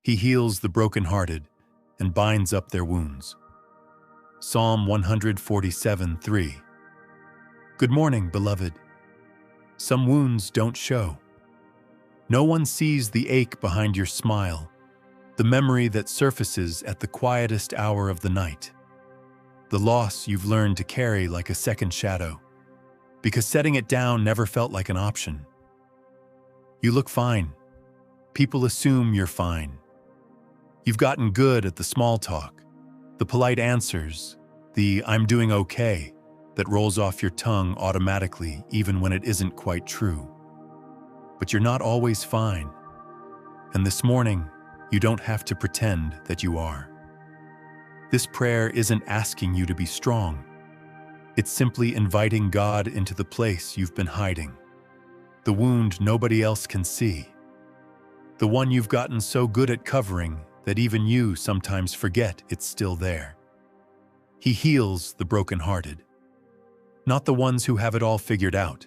He heals the brokenhearted and binds up their wounds. Psalm 147:3. Good morning, beloved. Some wounds don't show. No one sees the ache behind your smile, the memory that surfaces at the quietest hour of the night, the loss you've learned to carry like a second shadow, because setting it down never felt like an option. You look fine. People assume you're fine. You've gotten good at the small talk, the polite answers, the "I'm doing okay" that rolls off your tongue automatically even when it isn't quite true. But you're not always fine. And this morning, you don't have to pretend that you are. This prayer isn't asking you to be strong. It's simply inviting God into the place you've been hiding, the wound nobody else can see, the one you've gotten so good at covering that even you sometimes forget it's still there. He heals the brokenhearted, not the ones who have it all figured out,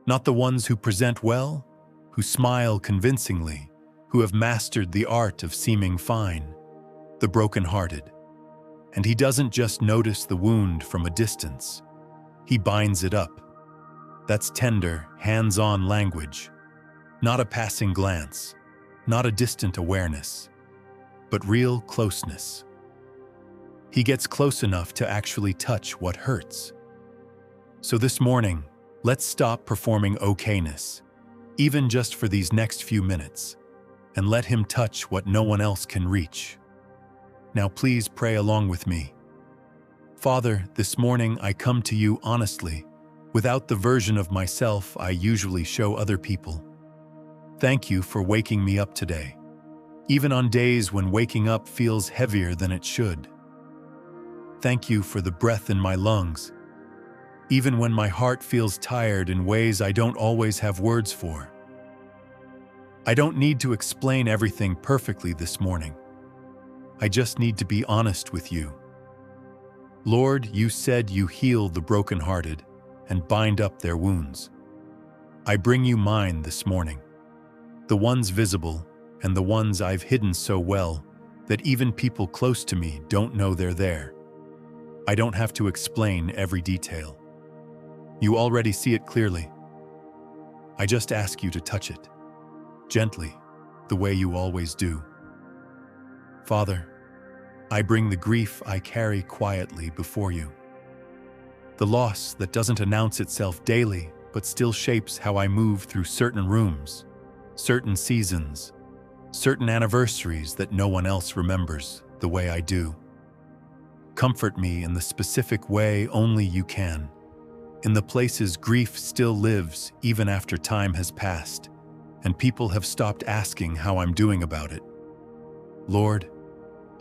not the ones who present well, who smile convincingly, who have mastered the art of seeming fine, the brokenhearted. And he doesn't just notice the wound from a distance. He binds it up. That's tender, hands-on language. Not a passing glance, not a distant awareness, but real closeness. He gets close enough to actually touch what hurts. So this morning, let's stop performing okayness, even just for these next few minutes, and let him touch what no one else can reach. Now please pray along with me. Father, this morning I come to you honestly, without the version of myself I usually show other people. Thank you for waking me up today, even on days when waking up feels heavier than it should. Thank you for the breath in my lungs, even when my heart feels tired in ways I don't always have words for. I don't need to explain everything perfectly this morning. I just need to be honest with you. Lord, you said you heal the brokenhearted and bind up their wounds. I bring you mine this morning, the ones visible and the ones I've hidden so well that even people close to me don't know they're there. I don't have to explain every detail. You already see it clearly. I just ask you to touch it, gently, the way you always do. Father, I bring the grief I carry quietly before you. The loss that doesn't announce itself daily, but still shapes how I move through certain rooms, certain seasons, certain anniversaries that no one else remembers the way I do. Comfort me in the specific way only you can, in the places grief still lives even after time has passed, and people have stopped asking how I'm doing about it. Lord,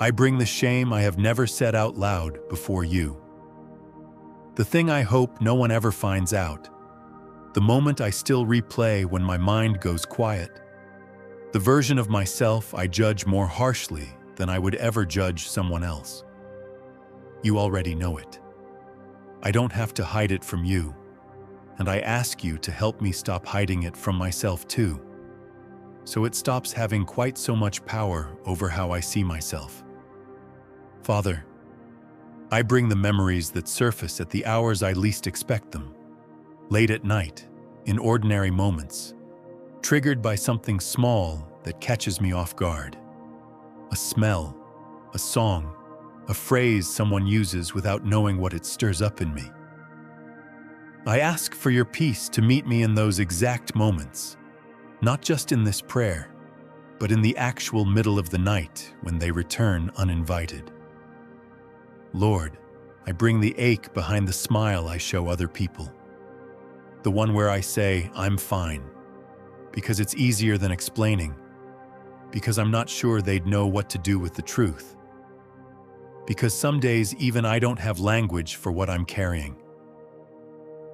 I bring the shame I have never said out loud before you. The thing I hope no one ever finds out. The moment I still replay when my mind goes quiet. The version of myself I judge more harshly than I would ever judge someone else. You already know it. I don't have to hide it from you, and I ask you to help me stop hiding it from myself too, so it stops having quite so much power over how I see myself. Father, I bring the memories that surface at the hours I least expect them, late at night, in ordinary moments, triggered by something small that catches me off guard. A smell, a song, a phrase someone uses without knowing what it stirs up in me. I ask for your peace to meet me in those exact moments, not just in this prayer, but in the actual middle of the night when they return uninvited. Lord, I bring the ache behind the smile I show other people. The one where I say, I'm fine, because it's easier than explaining, because I'm not sure they'd know what to do with the truth, because some days even I don't have language for what I'm carrying.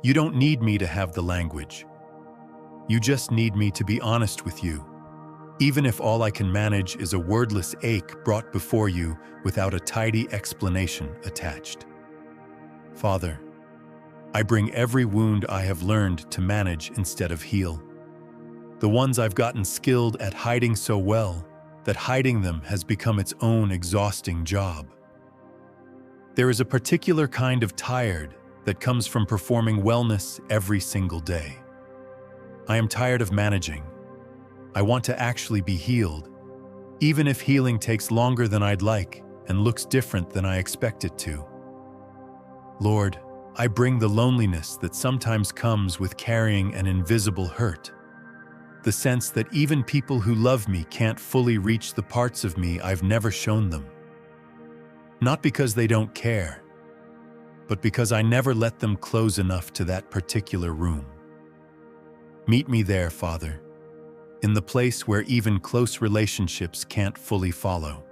You don't need me to have the language. You just need me to be honest with you, even if all I can manage is a wordless ache brought before you without a tidy explanation attached. Father, I bring every wound I have learned to manage instead of heal. The ones I've gotten skilled at hiding so well that hiding them has become its own exhausting job. There is a particular kind of tired that comes from performing wellness every single day. I am tired of managing. I want to actually be healed, even if healing takes longer than I'd like and looks different than I expect it to. Lord, I bring the loneliness that sometimes comes with carrying an invisible hurt. The sense that even people who love me can't fully reach the parts of me I've never shown them. Not because they don't care, but because I never let them close enough to that particular room. Meet me there, Father, in the place where even close relationships can't fully follow.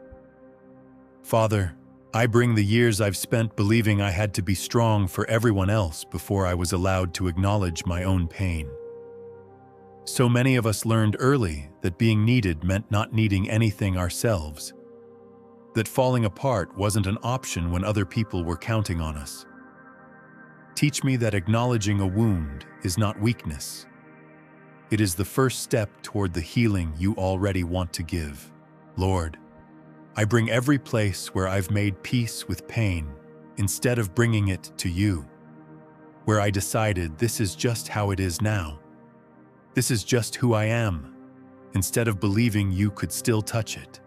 Father, I bring the years I've spent believing I had to be strong for everyone else before I was allowed to acknowledge my own pain. So many of us learned early that being needed meant not needing anything ourselves, that falling apart wasn't an option when other people were counting on us. Teach me that acknowledging a wound is not weakness. It is the first step toward the healing you already want to give. Lord, I bring every place where I've made peace with pain instead of bringing it to you, where I decided this is just how it is now. This is just who I am, instead of believing you could still touch it.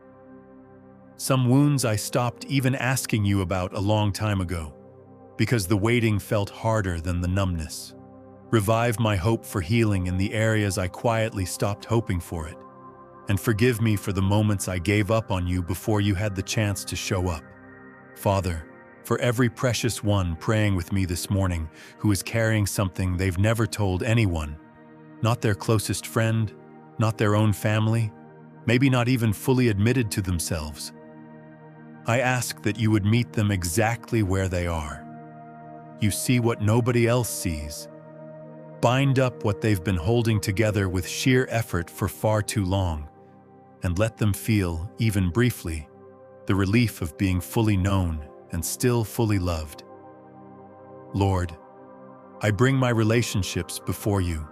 Some wounds I stopped even asking you about a long time ago, because the waiting felt harder than the numbness. Revive my hope for healing in the areas I quietly stopped hoping for it, and forgive me for the moments I gave up on you before you had the chance to show up. Father, for every precious one praying with me this morning who is carrying something they've never told anyone, not their closest friend, not their own family, maybe not even fully admitted to themselves, I ask that you would meet them exactly where they are. You see what nobody else sees. Bind up what they've been holding together with sheer effort for far too long, and let them feel, even briefly, the relief of being fully known and still fully loved. Lord, I bring my relationships before you,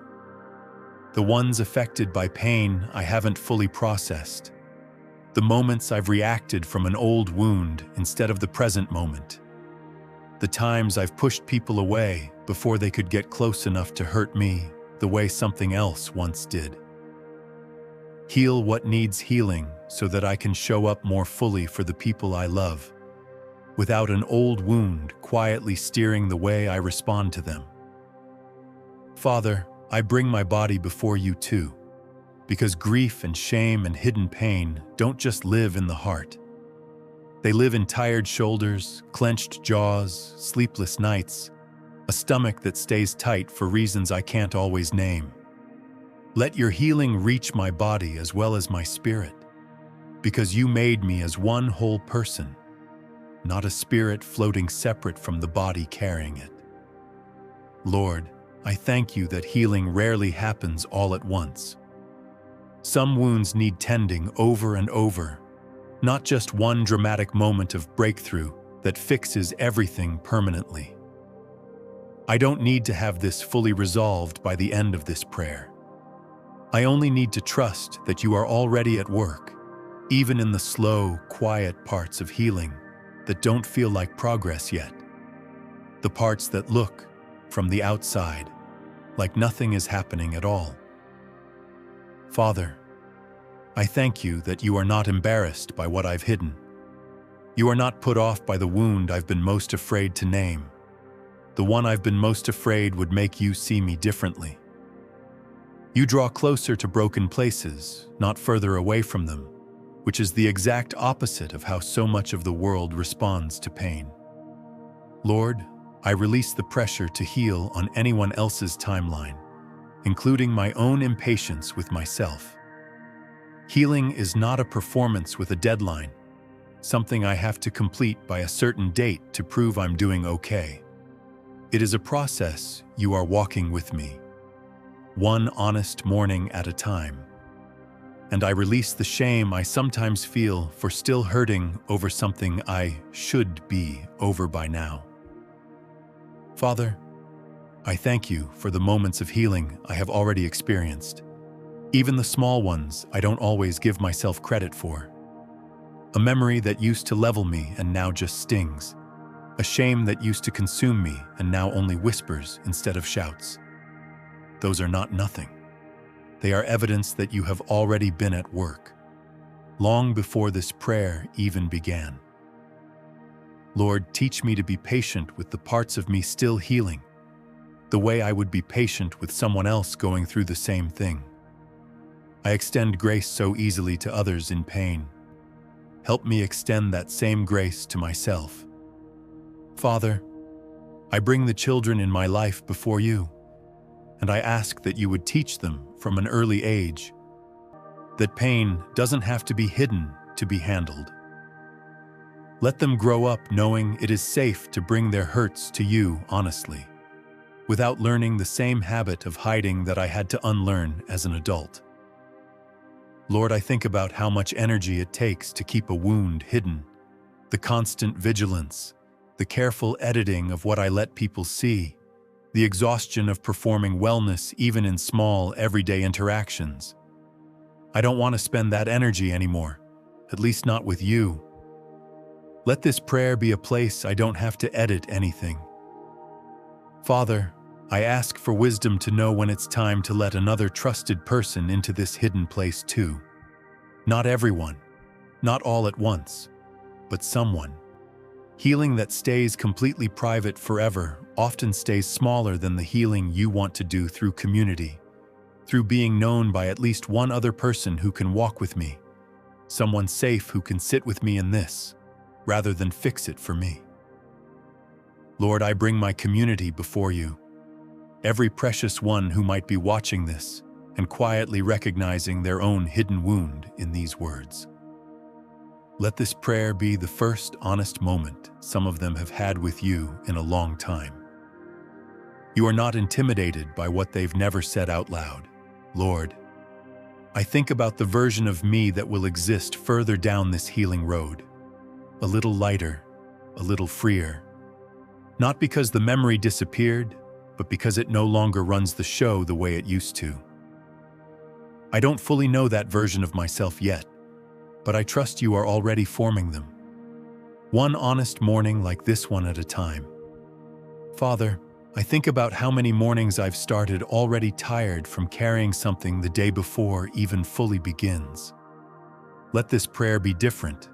the ones affected by pain I haven't fully processed, the moments I've reacted from an old wound instead of the present moment, the times I've pushed people away before they could get close enough to hurt me the way something else once did. Heal what needs healing so that I can show up more fully for the people I love, without an old wound quietly steering the way I respond to them. Father, I bring my body before you too, because grief and shame and hidden pain don't just live in the heart. They live in tired shoulders, clenched jaws, sleepless nights, a stomach that stays tight for reasons I can't always name. Let your healing reach my body as well as my spirit, because you made me as one whole person, not a spirit floating separate from the body carrying it. Lord, I thank you that healing rarely happens all at once. Some wounds need tending over and over, not just one dramatic moment of breakthrough that fixes everything permanently. I don't need to have this fully resolved by the end of this prayer. I only need to trust that you are already at work, even in the slow, quiet parts of healing that don't feel like progress yet. The parts that look, from the outside, like nothing is happening at all. Father, I thank you that you are not embarrassed by what I've hidden. You are not put off by the wound I've been most afraid to name, the one I've been most afraid would make you see me differently. You draw closer to broken places, not further away from them, which is the exact opposite of how so much of the world responds to pain. Lord, I release the pressure to heal on anyone else's timeline, including my own impatience with myself. Healing is not a performance with a deadline, something I have to complete by a certain date to prove I'm doing okay. It is a process you are walking with me, one honest morning at a time. And I release the shame I sometimes feel for still hurting over something I should be over by now. Father, I thank you for the moments of healing I have already experienced. Even the small ones I don't always give myself credit for. A memory that used to level me and now just stings. A shame that used to consume me and now only whispers instead of shouts. Those are not nothing. They are evidence that you have already been at work, long before this prayer even began. Lord, teach me to be patient with the parts of me still healing, the way I would be patient with someone else going through the same thing. I extend grace so easily to others in pain. Help me extend that same grace to myself. Father, I bring the children in my life before you, and I ask that you would teach them from an early age that pain doesn't have to be hidden to be handled. Let them grow up knowing it is safe to bring their hurts to you honestly, without learning the same habit of hiding that I had to unlearn as an adult. Lord, I think about how much energy it takes to keep a wound hidden, the constant vigilance, the careful editing of what I let people see, the exhaustion of performing wellness even in small, everyday interactions. I don't want to spend that energy anymore, at least not with you. Let this prayer be a place I don't have to edit anything. Father, I ask for wisdom to know when it's time to let another trusted person into this hidden place too. Not everyone, not all at once, but someone. Healing that stays completely private forever often stays smaller than the healing you want to do through community, through being known by at least one other person who can walk with me, someone safe who can sit with me in this, rather than fix it for me. Lord, I bring my community before you, every precious one who might be watching this and quietly recognizing their own hidden wound in these words. Let this prayer be the first honest moment some of them have had with you in a long time. You are not intimidated by what they've never said out loud. Lord, I think about the version of me that will exist further down this healing road, a little lighter, a little freer. Not because the memory disappeared, but because it no longer runs the show the way it used to. I don't fully know that version of myself yet, but I trust you are already forming them. One honest morning like this one at a time. Father, I think about how many mornings I've started already tired from carrying something the day before even fully begins. Let this prayer be different.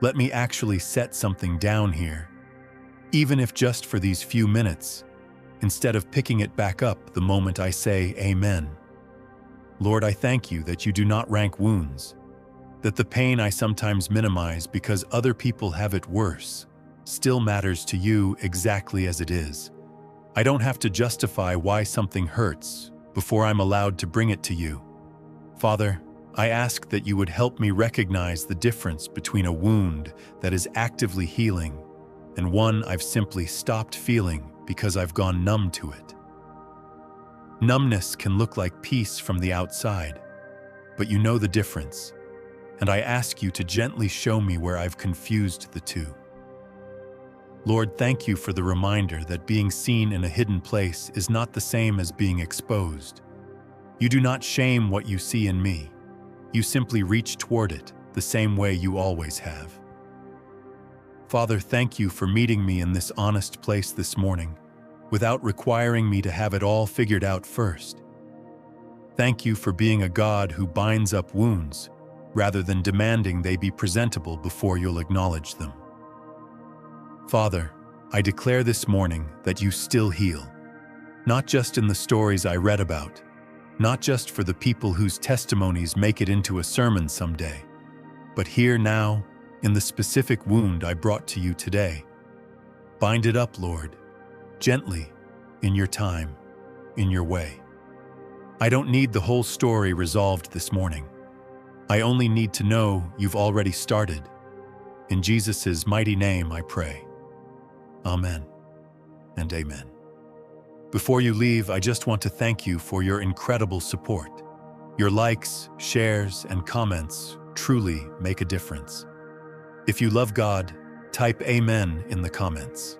Let me actually set something down here, even if just for these few minutes, instead of picking it back up the moment I say amen. Lord, I thank you that you do not rank wounds, that the pain I sometimes minimize because other people have it worse still matters to you exactly as it is. I don't have to justify why something hurts before I'm allowed to bring it to you. Father, I ask that you would help me recognize the difference between a wound that is actively healing and one I've simply stopped feeling because I've gone numb to it. Numbness can look like peace from the outside, but you know the difference, and I ask you to gently show me where I've confused the two. Lord, thank you for the reminder that being seen in a hidden place is not the same as being exposed. You do not shame what you see in me. You simply reach toward it the same way you always have. Father, thank you for meeting me in this honest place this morning, without requiring me to have it all figured out first. Thank you for being a God who binds up wounds, rather than demanding they be presentable before you'll acknowledge them. Father, I declare this morning that you still heal, not just in the stories I read about, not just for the people whose testimonies make it into a sermon someday, but here now, in the specific wound I brought to you today. Bind it up, Lord, gently, in your time, in your way. I don't need the whole story resolved this morning. I only need to know you've already started. In Jesus' mighty name I pray. Amen and amen. Before you leave, I just want to thank you for your incredible support. Your likes, shares, and comments truly make a difference. If you love God, type Amen in the comments.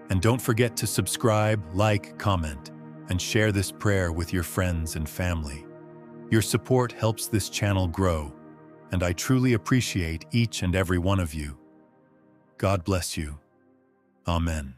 And don't forget to subscribe, like, comment, and share this prayer with your friends and family. Your support helps this channel grow, and I truly appreciate each and every one of you. God bless you. Amen.